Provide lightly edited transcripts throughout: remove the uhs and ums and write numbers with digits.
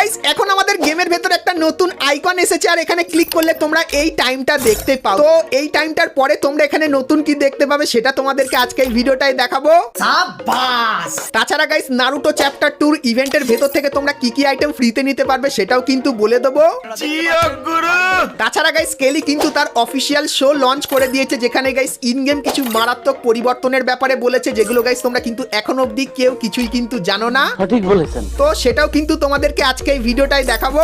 Guys এখন আমাদের গেমের ভেতরে একটা নতুন আইকন এসেছে আর এখানে ক্লিক করলে তোমরা এই টাইমটা দেখতে পাও। তো এই টাইমটার পরে তোমরা এখানে নতুন কি দেখতে পাবে সেটা তোমাদেরকে আজকে এই ভিডিওটাই দেখাবো। সাবাস। তাছাড়া গাইস নারুটো চ্যাপ্টার 2 ইভেন্টের ভেতর থেকে তোমরা কি কি আইটেম ফ্রিতে নিতে পারবে সেটাও কিন্তু বলে দেবো। তাছাড়া গাইস কেলি কিন্তু তার অফিসিয়াল শো লঞ্চ করে দিয়েছে যেখানে গাইস ইন গেম কিছু মারাত্মক পরিবর্তনের ব্যাপারে বলেছে যেগুলো গাইস তোমরা কিন্তু এখন অবধি কেউ কিছুই কিন্তু জানো না। ঠিক বলেছেন। তো সেটাও কিন্তু তোমাদেরকে আজকে এই ভিডিওটাই দেখাবো।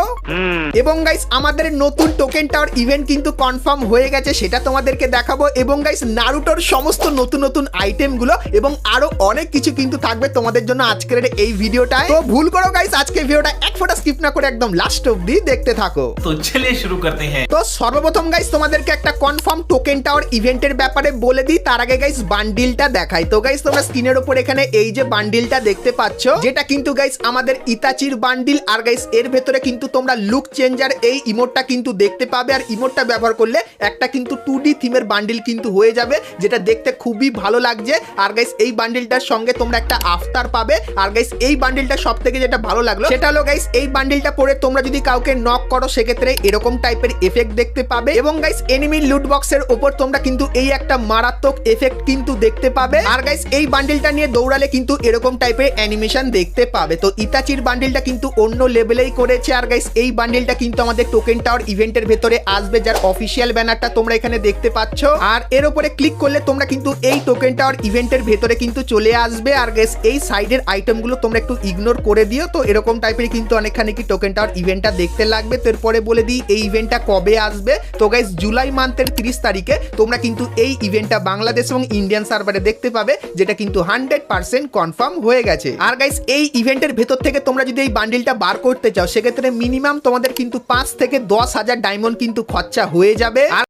এবং গাইস আমাদের নতুন টোকেন টাওয়ার ইভেন্ট কিন্তু কনফার্ম হয়ে গেছে সেটা তোমাদেরকে দেখাবো। এবং গাইস নারুটোর সমস্ত নতুন নতুন আইটেম গুলো এবং আরো অনেক কিছু কিন্তু থাকবে তোমাদের জন্য আজকের এই ভিডিওটায়। তো ভুল করো গাইস আজকে ভিডিওটা এক ফোঁটা স্কিপ না করে একদম লাস্ট অবধি দেখতে থাকো। তো চলিয়ে শুরু করতে हैं। তো সর্বপ্রথম গাইস তোমাদেরকে একটা কনফার্ম টোকেন টাওয়ার ইভেন্টের ব্যাপারে বলে দিই, তার আগে গাইস বান্ডিলটা দেখাই। তো গাইস তোমরা স্ক্রিনের উপর এখানে এই যে বান্ডিলটা দেখতে পাচ্ছ যেটা কিন্তু গাইস আমাদের ইতাচির বান্ডিল। আর গাইস এর ভেতরে কিন্তু তোমরা লুক চেঞ্জার এই ইমোটটা কিন্তু দেখতে পাবে আর ইমোটটা ব্যবহার করলে একটা কিন্তু 2D থিমের বান্ডিল কিন্তু হয়ে যাবে যেটা দেখতে খুবই ভালো লাগছে। আর গাইস এই বান্ডিলটার সঙ্গে তোমরা একটা আফতার পাবে। আর গাইস এই বান্ডিলটা সবথেকে যেটা ভালো লাগলো সেটা হলো গাইস এই বান্ডিলটা পরে তোমরা যদি কাউকে নক করো সেক্ষেত্রে এরকম টাইপের এফেক্ট দেখতে পাবে। এবং গাইস এনিমি লুট বক্সের উপর তোমরা কিন্তু এই একটা মারাত্মক এফেক্ট কিন্তু দেখতে পাবে। আর গাইস এই বান্ডিলটা নিয়ে দৌড়ালে কিন্তু এরকম টাইপের অ্যানিমেশন দেখতে পাবে। তো ইতাচির বান্ডিলটা কিন্তু অন্য লেভেলেই করেছে। আর গাইস এই বান্ডিলটা কিন্তু আমাদের টোকেন টাওয়ার ইভেন্টের ভেতরে আসবে যার অফিসিয়াল ব্যানারটা তোমরা এখানে দেখতে পাচ্ছ। আর এর উপরে ক্লিক করলে তোমরা কিন্তু এই টোকেন টাওয়ার ইভেন্টের ভেতরে কিন্তু চলে আসবে। আর গাইস এই সাইডের আইটেমগুলো তোমরা একটু ইগনোর করে দিও। তো এরকম টাইপের কিন্তু অনেকখানি কি টোকেন টাওয়ার ইভেন্টটা দেখতে লাগবে। তো এরপরে বলে দিই এই ইভেন্টটা কবে আসবে। তো গাইস জুলাই মান্থের 30 তারিখে তোমরা কিন্তু এই ইভেন্টটা বাংলাদেশ এবং ইন্ডিয়ান সার্ভারে দেখতে পাবে যেটা কিন্তু 100% কনফার্ম হয়ে গেছে। আর গাইস এই ইভেন্টের ভেতর থেকে তোমরা যদি এই বান্ডিলটা বার করতে চাও সেক্ষেত্রে মিনিমাম তোমাদের কিন্তু 5 থেকে 10,000 ডায়মন্ড কিন্তু খরচা হয়ে যাবে। আর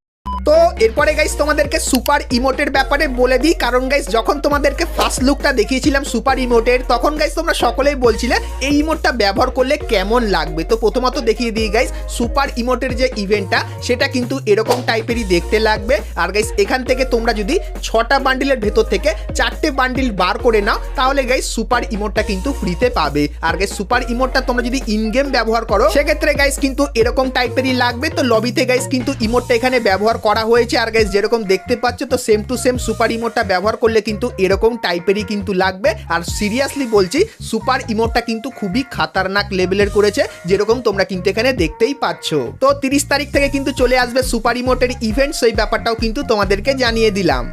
তো এরপরে গাইস তোমাদেরকে সুপার ইমোটের ব্যাপারে বলে দিই, কারণ গাইস যখন তোমাদেরকে ফার্স্ট লুকটা দেখিয়েছিলাম সুপার ইমোটের তখন গাইস তোমরা সকলেই বলছিলে এই ইমোটটা ব্যবহার করলে কেমন লাগবে। তো প্রথমত দেখিয়ে দিই গাইস সুপার ইমোটের যে ইভেন্টটা সেটা কিন্তু এরকম টাইপেরই দেখতে লাগবে। আর গাইস এখান থেকে তোমরা যদি 6টা বান্ডিলের ভেতর থেকে 4টে বান্ডিল বার করে নাও তাহলে গাইস সুপার ইমোটটা কিন্তু ফ্রিতে পাবে। আর গাইস সুপার ইমোটটা তোমরা যদি ইন গেম ব্যবহার করো সেক্ষেত্রে গাইস কিন্তু এরকম টাইপেরই লাগবে। তো লবিতে গাইস কিন্তু ইমোটটা এখানে ব্যবহার করা হয়েছে। আর গাইস যেরকম দেখতে পাচ্ছ তো সেম টু সেম সুপার ইমোটটা ব্যবহার করলে কিন্তু এরকম টাইপেরই কিন্তু লাগবে। আর সিরিয়াসলি বলছি সুপার ইমোটটা কিন্তু খুবই খাতারনাক লেভেলের করেছে যেরকম তোমরা কিন্তু এখানে দেখতেই পাচ্ছ। তো 30 তারিখ থেকে কিন্তু চলে আসবে সুপার ইমোটের ইভেন্ট, সেই ব্যাপারটাও কিন্তু তোমাদেরকে জানিয়ে দিলাম।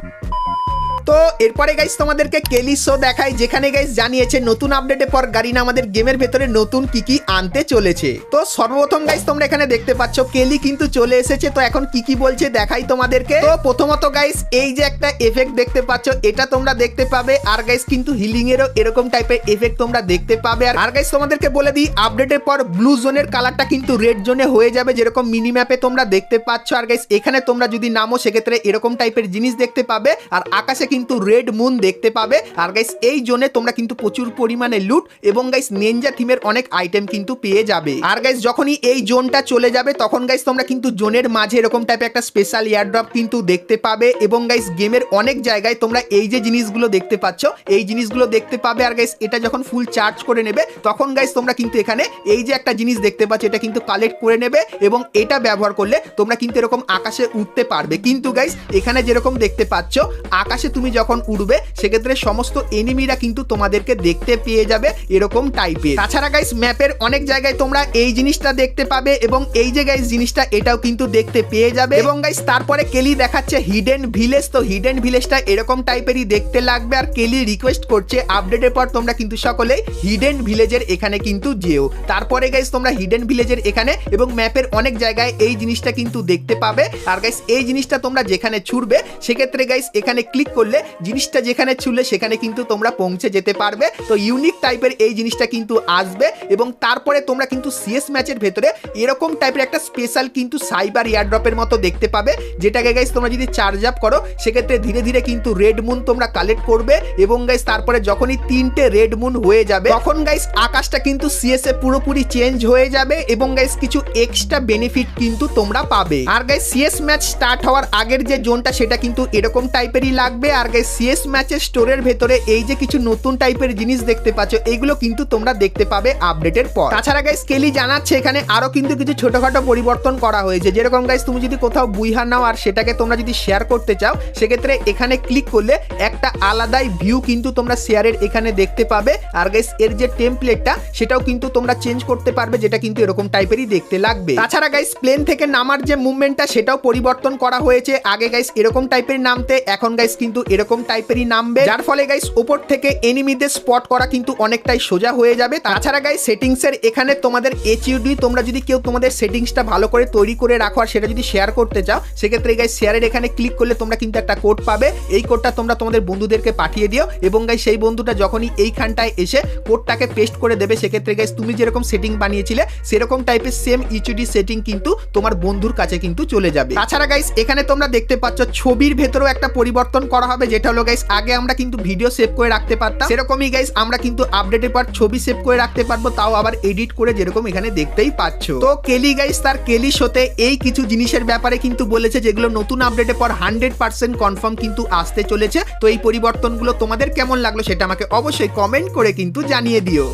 তো এরপরে গাইস তোমাদেরকে কেলি শো দেখাই যেখানে গাইস জানিয়েছে নতুন আপডেটের পর গারিনা আমাদের গেমের ভেতরে নতুন কি কি আনতে চলেছে। তো সর্বপ্রথম গাইস তোমরা এখানে দেখতে পাচ্ছ কেলি কিন্তু চলে এসেছে। তো এখন কি কি বলছে দেখাই তোমাদেরকে। তো প্রথমত গাইস এই যে একটা এফেক্ট দেখতে পাচ্ছ এটা তোমরা দেখতে পাবে। আর গাইস কিন্তু হিলিং এরও এরকম টাইপের এফেক্ট তোমরা দেখতে পাবে। আর গাইস তোমাদেরকে বলে দিই আপডেটের পর ব্লু জোনের কালারটা কিন্তু রেড জোনে হয়ে যাবে যেরকম মিনি ম্যাপে তোমরা দেখতে পাচ্ছ। আর গাইস এখানে তোমরা যদি নামো সেক্ষেত্রে এরকম টাইপের জিনিস দেখতে পাবে। আর আকাশে কিন্তু রেড মুন দেখতে পাবে। আর গাইস এই জোনে তোমরা কিন্তু প্রচুর পরিমাণে লুট এবং গাইস নিনজা থিমের অনেক আইটেম কিন্তু পেয়ে যাবে। আর গাইস যখনই এই জোনটা চলে যাবে তখন গাইস তোমরা কিন্তু জোনের মাঝে এরকম টাইপের একটা স্পেশাল এয়ারড্রপ কিন্তু দেখতে পাবে। এবং গাইস গেমের অনেক জায়গায় তোমরা এই যে জিনিসগুলো দেখতে পাচ্ছ এই জিনিসগুলো দেখতে পাবে। আর গাইস এটা যখন ফুল চার্জ করে নেবে তখন গাইস তোমরা কিন্তু এখানে এই যে একটা জিনিস দেখতে পাচ্ছ এটা কিন্তু কালেক্ট করে নেবে এবং এটা ব্যবহার করলে তোমরা কিন্তু এরকম আকাশে উঠতে পারবে। কিন্তু গাইস এখানে যেরকম দেখতে পাচ্ছ আকাশে তুমি যখন উঠবে সেক্ষেত্রে সমস্ত এনিমিরা কিন্তু তোমাদেরকে দেখতে পেয়ে যাবে এরকম টাইপের। তাছাড়া গাইস ম্যাপের অনেক জায়গায় তোমরা এই জিনিসটা দেখতে পাবে এবং এই যে গাইস জিনিসটা এটাও কিন্তু দেখতে পেয়ে যাবে। এবং গাইস তারপরে কেলি দেখাচ্ছে হিডেন ভিলেজ। তো হিডেন ভিলেজটা এরকম টাইপেরই দেখতে লাগবে। আর কেলি রিকোয়েস্ট করছে আপডেটের পর তোমরা কিন্তু সকলেই হিডেন ভিলেজের এখানে কিন্তু যেও। তারপরে গাইস তোমরা হিডেন ভিলেজের এখানে এবং ম্যাপের অনেক জায়গায় এই জিনিসটা কিন্তু দেখতে পাবে। আর গাইস এই জিনিসটা তোমরা যেখানে ছুড়বে সেক্ষেত্রে গাইস এখানে ক্লিক করলে জিনিসটা যেখানে ছুলে সেখানে কিন্তু তোমরা পৌঁছে যেতে পারবে। তো ইউনিক টাইপের এই জিনিসটা কিন্তু আসবে। এবং তারপরে তোমরা কিন্তু সিএস ম্যাচের ভেতরে এরকম টাইপের একটা স্পেশাল কিন্তু সাইবার এয়ারড্রপের মতো দেখতে পাবে যেটাকে গাইস তোমরা যদি চার্জ আপ করো সেক্ষেত্রে ধীরে ধীরে কিন্তু রেড মুন তোমরা কালেক্ট করবে। এবং গাইস তারপরে যখনই 3টে রেড মুন হয়ে যাবে তখন গাইস আকাশটা কিন্তু সিএস এ পুরোপুরি চেঞ্জ হয়ে যাবে এবং গাইস কিছু এক্সট্রা বেনিফিট কিন্তু তোমরা পাবে। আর গাইস সিএস ম্যাচ স্টার্ট হওয়ার আগের যে জোনটা সেটা কিন্তু এরকম টাইপেরই লাগবে। আর গাইস সিএস ম্যাচের স্টোরের ভেতরে এই যে কিছু নতুন টাইপের জিনিস দেখতে পাচ্ছ এইগুলো কিন্তু তোমরা দেখতে পাবে আপডেটের পর। তাছাড়া গাইস কেলি জানাচ্ছে এখানে আরো কিন্তু কিছু ছোটখাটো পরিবর্তন করা হয়েছে, যেরকম গাইস তুমি যদি কোথাও বুইহা নাও আর সেটাকে তোমরা যদি শেয়ার করতে চাও সেক্ষেত্রে এখানে ক্লিক করলে একটা আলাদাই ভিউ কিন্তু তোমরা শেয়ারের এখানে দেখতে পাবে। আর গাইস এর যে টেমপ্লেটটা সেটাও কিন্তু তোমরা চেঞ্জ করতে পারবে, যেটা কিন্তু এরকম টাইপেরই দেখতে লাগবে। তাছাড়া গাইস প্লেন থেকে নামার যে মুভমেন্টটা সেটাও পরিবর্তন করা হয়েছে। আগে গাইস এরকম টাইপের নামতে, এখন গাইস কিন্তু এরকম টাইপেরই নামবে, যার ফলে গাইস উপর থেকে এনিমিদের স্পট করা কিন্তু অনেকটাই সোজা হয়ে যাবে। তাছাড়া গাইস সেটিংসের এখানে তোমাদের এইচইউডি, তোমরা যদি কেউ তোমাদের সেটিংসটা ভালো করে তৈরি করে রাখো আর সেটা যদি শেয়ার করতে চাও সেক্ষেত্রে গাইস শেয়ারের এখানে ক্লিক করলে তোমরা কিন্তু একটা কোড পাবে। এই কোডটা তোমরা তোমাদের বন্ধুদেরকে পাঠিয়ে দিও এবং গাইস সেই বন্ধুটা যখনই এইখানটায় এসে কোডটাকে পেস্ট করে দেবে সেক্ষেত্রে গাইস তুমি যেরকম সেটিং বানিয়েছিলে সেরকম টাইপের সেম এইচইউডি সেটিং কিন্তু তোমার বন্ধুর কাছে কিন্তু চলে যাবে। তাছাড়া গাইস এখানে তোমরা দেখতে পাচ্ছ ছবির ভেতরেও একটা পরিবর্তন করা হবে, যেটা হলো গাইস আগে আমরা কিন্তু ভিডিও সেভ করে রাখতে পারতাম, সেরকমই গাইস আমরা কিন্তু আপডেটের পর ছবি সেভ করে রাখতে পারবো, তাও আবার এডিট করে, যেরকম এখানে দেখতেই পাচ্ছ। তো কেলি গাইস তার কেলি শোতে এই কিছু জিনিসের ব্যাপারে কিন্তু বলেছে যেগুলো নতুন আপডেটের পর 100% কনফার্ম কিন্তু আসতে চলেছে। তো এই পরিবর্তনগুলো তোমাদের কেমন লাগলো সেটা আমাকে অবশ্যই কমেন্ট করে কিন্তু জানিয়ে দিও।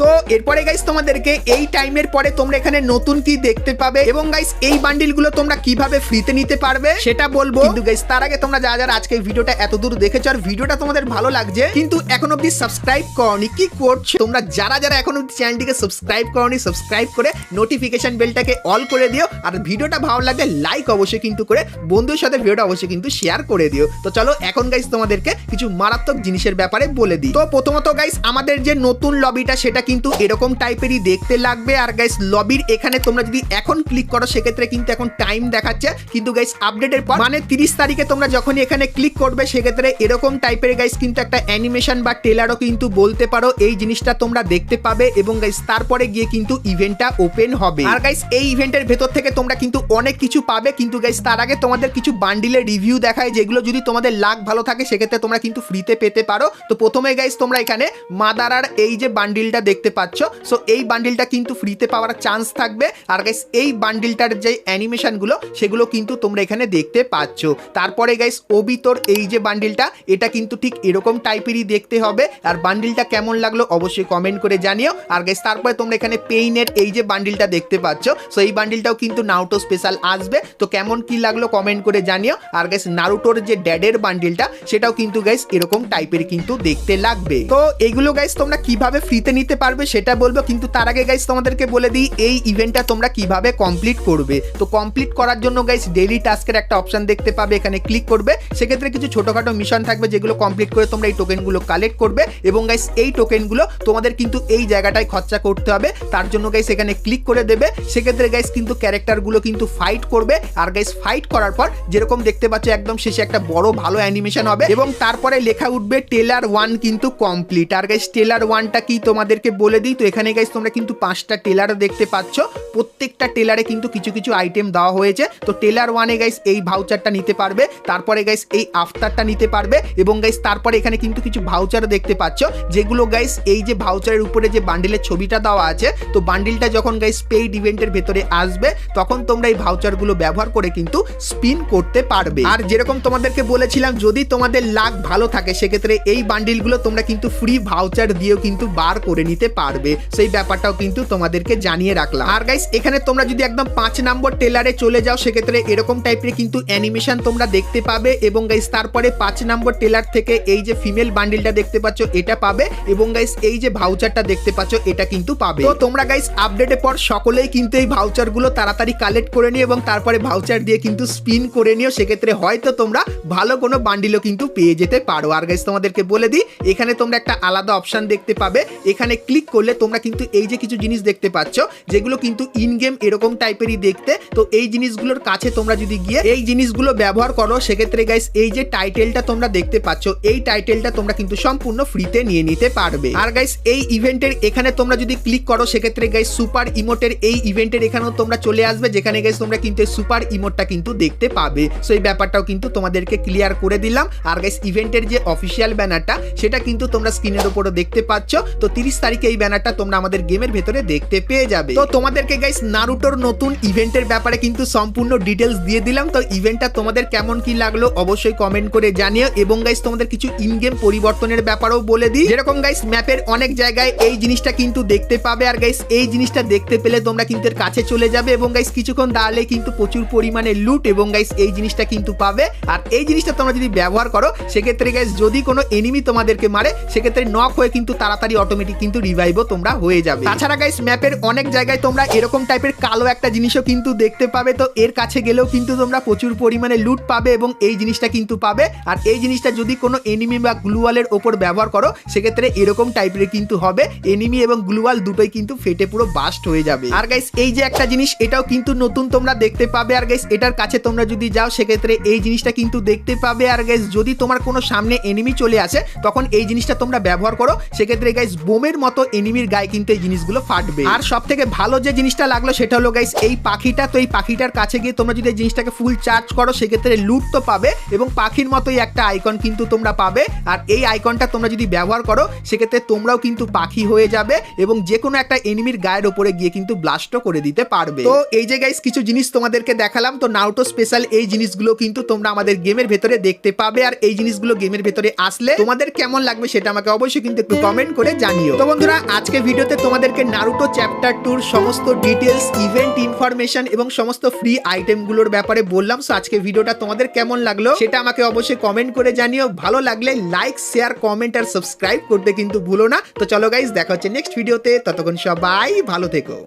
তো এরপরে গাইস তোমাদেরকে এই টাইমের পরে তোমরা এখানে নতুন কি দেখতে পাবে এবং গাইস এই বান্ডিলগুলো তোমরা কিভাবে ফ্রিতে নিতে পারবে সেটা বলবো, কিন্তু গাইস তার আগে তোমরা যারা আজকে ভিডিওটা এত দূর দেখেছো আর ভিডিওটা তোমাদের ভালো লাগছে কিন্তু এখন অবধি সাবস্ক্রাইব করনি, কি করছো তোমরা? যারা এখন অবধি চ্যানেলটিকে সাবস্ক্রাইব করনি, সাবস্ক্রাইব করে নোটিফিকেশন বেলটাকে অল করে দিও আর ভিডিওটা ভালো লাগলে লাইক অবশ্যই কিন্তু করে বন্ধুদের সাথে ভিডিওটা অবশ্যই কিন্তু শেয়ার করে দিও। তো চলো এখন গাইস তোমাদেরকে কিছু মারাত্মক জিনিসের ব্যাপারে বলে দিই। তো প্রথমত গাইস আমাদের যে নতুন লবিটা সেটা কিন্তু এরকম টাইপেরই দেখতে লাগবে। আর গাইস লবির এখানে তোমরা যদি এখন ক্লিক করো সেক্ষেত্রে কিন্তু এখন টাইম দেখাচ্ছে, কিন্তু গাইস আপডেটের পর মানে 30 তারিখে তোমরা যখনই এখানে ক্লিক করবে সেক্ষেত্রে এরকম টাইপের গাইস কিন্তু একটা অ্যানিমেশন বা ট্রেলারও কিন্তু বলতে পারো এই জিনিসটা তোমরা দেখতে পাবে এবং গাইস তারপরে গিয়ে কিন্তু ইভেন্টটা ওপেন হবে। আর গাইস এই ইভেন্টের ভেতর থেকে তোমরা কিন্তু অনেক কিছু পাবে, কিন্তু গাইস তার আগে তোমাদের কিছু বান্ডিলের রিভিউ দেখায় যেগুলো যদি তোমাদের লাক ভালো থাকে সেক্ষেত্রে তোমরা কিন্তু ফ্রিতে পেতে পারো। তো প্রথমে গাইস তোমরা এখানে মাদারার এই যে বান্ডিলটা দেখতে পাচ্ছ, সো এই বান্ডিলটা কিন্তু ফ্রিতে পাওয়ার চান্স থাকবে। আর গাইস এই বান্ডিলটার যে অ্যানিমেশনগুলো সেগুলো কিন্তু তোমরা এখানে দেখতে পাচ্ছ। তারপরে গাইস ওবিতর এই যে বান্ডিলটা এটা কিন্তু ঠিক এরকম টাইপেরই দেখতে হবে। আর বান্ডিলটা কেমন লাগলো অবশ্যই কমেন্ট করে জানিও। আর গাইস তারপরে তোমরা এখানে পেইনের এই যে বান্ডিলটা দেখতে পাচ্ছ, সো এই বান্ডিলটাও কিন্তু নারুটো স্পেশাল আসবে, তো কেমন কি লাগলো কমেন্ট করে জানিও। আর গাইস নারুটোর যে ড্যাডের বান্ডিলটা সেটাও কিন্তু গাইস এরকম টাইপের কিন্তু দেখতে লাগবে। তো এইগুলো গাইস তোমরা কিভাবে ফ্রিতে নিতে পারবে সেটা বলবো, কিন্তু তার আগে গাইস তোমাদেরকে বলে দিই এই ইভেন্টটা তোমরা কিভাবে কমপ্লিট করবে। তো কমপ্লিট করার জন্য গাইস ডেইলি টাস্কের একটা অপশন দেখতে পাবে, এখানে ক্লিক করবে, সেক্ষেত্রে কিছু ছোটখাটো মিশন থাকবে যেগুলো কমপ্লিট করে তোমরা এই টোকেনগুলো কালেক্ট করবে এবং গাইস এই টোকেনগুলো তোমাদের কিন্তু এই জায়গাটায় খরচা করতে হবে। তার জন্য গাইস এখানে ক্লিক করে দেবে, সেক্ষেত্রে গাইস কিন্তু ক্যারেক্টারগুলো কিন্তু ফাইট করবে। আর গাইস ফাইট করার পর যেরকম দেখতে পাচ্ছ একদম শেষে একটা বড় ভালো অ্যানিমেশন হবে এবং তারপরে লেখা উঠবে টেলার 1 কিন্তু কমপ্লিট। আর গাইস টেলার 1টা কি তোমাদেরকে বলে দিই, তো এখানে গাইস তোমরা কিন্তু 5টা টেলার দেখতে পাচ্ছ, প্রত্যেকটা টেলারে কিন্তু কিছু কিছু আইটেম দেওয়া হয়েছে। তো টেলার 1-এ গাইস এই ভাউচারটা নিতে পারবে, তারপরে গাইস এই আফটারটা নিতে পারবে এবং গাইস তারপরে এখানে কিন্তু কিছু ভাউচার দেখতে পাচ্ছ যেগুলো গাইস এই যে ভাউচারের উপরে যে বান্ডিলের ছবিটা দেওয়া আছে, তো বান্ডিলটা যখন গাইস পেইড ইভেন্টের ভেতরে আসবে তখন তোমরা এই ভাউচারগুলো ব্যবহার করে কিন্তু স্পিন করতে পারবে। আর যেরকম তোমাদেরকে বলেছিলাম যদি তোমাদের লাক ভালো থাকে সেক্ষেত্রে এই বান্ডিলগুলো তোমরা কিন্তু ফ্রি ভাউচার দিয়েও কিন্তু বার করে নিতে পারবে, সেই ব্যাপারটাও কিন্তু তোমাদেরকে জানিয়ে রাখলাম। আর গাইস এখানে তোমরা যদি একদম 5 নম্বর টেলারে চলে যাও সেক্ষেত্রে এরকম টাইপের কিন্তু অ্যানিমেশন তোমরা দেখতে পাবে এবং গাইস তারপরে 5 নম্বর টেলার থেকে এই যে ফিমেল বান্ডিলটা দেখতে পাচ্ছ এটা পাবে এবং গাইস এই যে ভাউচারটা দেখতে পাচ্ছ এটা কিন্তু পাবে। তো তোমরা গাইস আপডেটের পর সকলেই কিন্তু এই ভাউচারগুলো তাড়াতাড়ি কালেক্ট করে নিও এবং তারপরে ভাউচার দিয়ে কিন্তু স্পিন করে নিও, সেক্ষেত্রে হয়তো তোমরা ভালো কোনো বান্ডিলও কিন্তু পেয়ে যেতে পারো। আর গাইস তোমাদেরকে বলে দিই এখানে তোমরা একটা আলাদা অপশন দেখতে পাবে, এখানে ক্লিক করলে তোমরা কিন্তু এই যে কিছু জিনিস দেখতে পাচ্ছ যেগুলো কিন্তু ইন গেম এরকম টাইপেরই দেখতে, তো এই জিনিসগুলোর কাছে তোমরা যদি গিয়ে এই জিনিসগুলো ব্যবহার করো সেক্ষেত্রে গাইস এই যে টাইটেলটা তোমরা দেখতে পাচ্ছ এই টাইটেলটা তোমরা কিন্তু সম্পূর্ণ ফ্রিতে নিয়ে নিতে পারবে। আর গাইস এই ইভেন্টের এখানে তোমরা যদি ক্লিক করো সেক্ষেত্রে গাইস সুপার ইমোটের এই ইভেন্টের এখানেও তোমরা চলে আসবে, যেখানে গাইস তোমরা কিন্তু সুপার ইমোটটা কিন্তু দেখতে পাবে। সো এই ব্যাপারটাও কিন্তু তোমাদেরকে ক্লিয়ার করে দিলাম। আর গাইস ইভেন্টের যে অফিসিয়াল ব্যানারটা সেটা কিন্তু তোমরা স্ক্রিনের উপরে দেখতে পাচ্ছ, তো 30 তারিখ থেকে এই ব্যানারটা তোমরা আমাদের গেমের ভেতরে দেখতে পেয়ে যাবে। তো তোমাদেরকে গাইস নারুটোর নতুন ইভেন্টের ব্যাপারে কিন্তু সম্পূর্ণ ডিটেলস দিয়ে দিলাম। তো ইভেন্টটা তোমাদের কেমন কি লাগলো অবশ্যই কমেন্ট করে জানিও, এবং গাইস তোমাদের কিছু ইন গেম পরিবর্তনের ব্যাপারেও বলে দিই। যেরকম গাইস ম্যাপের অনেক জায়গায় এই জিনিসটা কিন্তু দেখতে পাবে, আর গাইস এই জিনিসটা দেখতে পেলে তোমরা কিন্তু এর কাছে চলে যাবে, এবং গাইস কিছুক্ষণ দাঁড়ালে কিন্তু প্রচুর পরিমাণে লুট এবং গাইস এই জিনিসটা কিন্তু পাবে। আর এই জিনিসটা তোমরা যদি ব্যবহার করো সেক্ষেত্রে গাইস যদি কোনো এনিমি তোমাদেরকে মারে সেক্ষেত্রে নক হয়ে কিন্তু তাড়াতাড়ি অটোমেটিক কিন্তু রিভাইভও তোমরা হয়ে যাবে। তাছাড়া গাইস ম্যাপের অনেক জায়গায় তোমরা এরকম টাইপের কালো একটা জিনিসও কিন্তু দেখতে পাবে, তো এর কাছে গেলেও কিন্তু তোমরা প্রচুর পরিমাণে লুট পাবে এবং এই জিনিসটা কিন্তু পাবে। আর এই জিনিসটা যদি কোনো এনিমি বা গ্লুওয়ালের ওপর ব্যবহার করো সেক্ষেত্রে এরকম টাইপের কিন্তু হবে, এনিমি এবং গ্লুওয়াল দুটোই কিন্তু ফেটে পুরো বাস্ট হয়ে যাবে। আর গাইস এই যে একটা জিনিস এটাও কিন্তু নতুন তোমরা দেখতে পাবে, আর গাইস এটার কাছে তোমরা যদি যাও সেক্ষেত্রে এই জিনিসটা কিন্তু দেখতে পাবে। আর গাইস যদি তোমার কোনো সামনে এনিমি চলে আসে তখন এই জিনিসটা তোমরা ব্যবহার করো সেক্ষেত্রে গাইস বোমের মতো এনিমির গায়ে কিন্তু এই জিনিসগুলো ফাটবে। আর সব থেকে ভালো যে জিনিসটা লাগলো সেটা হলো গাইস এই পাখিটা। তো এই পাখিটার কাছে গিয়ে তোমরা যদি এই জিনিসটাকে ফুল চার্জ করো সেক্ষেত্রে লুট তো পাবে এবং পাখির মতোই একটা আইকন কিন্তু তোমরা পাবে। আর এই আইকনটা তোমরা যদি ব্যবহার করো সেক্ষেত্রে তোমরাও কিন্তু পাখি হয়ে যাবে এবং যে কোনো একটা এনিমির গায়ের উপরে গিয়ে কিন্তু ব্লাস্টও করে দিতে পারবে। তো এই যে গাইস কিছু জিনিস তোমাদেরকে দেখালাম, তো নারুটো স্পেশাল এই জিনিসগুলো কিন্তু তোমরা আমাদের গেমের ভেতরে দেখতে পাবে। আর এই জিনিসগুলো গেমের ভেতরে আসলে তোমাদের কেমন লাগবে সেটা আমাকে অবশ্যই কিন্তু একটু কমেন্ট করে জানিও। তো বন্ধুরা আজকে ভিডিওতে তোমাদেরকে নারুটো চ্যাপ্টার 2 সমস্ত ডিটেলস, ইভেন্ট ইনফরমেশন এবং সমস্ত ফ্রি আইটেমগুলোর ব্যাপারে বললাম। সো আজকে ভিডিওটা তোমাদের কেমন লাগলো সেটা আমাকে অবশ্যই কমেন্ট করে জানিও। ভালো লাগলে লাইক, শেয়ার, কমেন্ট আর সাবস্ক্রাইব করতে কিন্তু ভুলো না। তো চলো গাইস দেখা হচ্ছে নেক্সট ভিডিওতে, ততক্ষণ সবাই ভালো থেকো।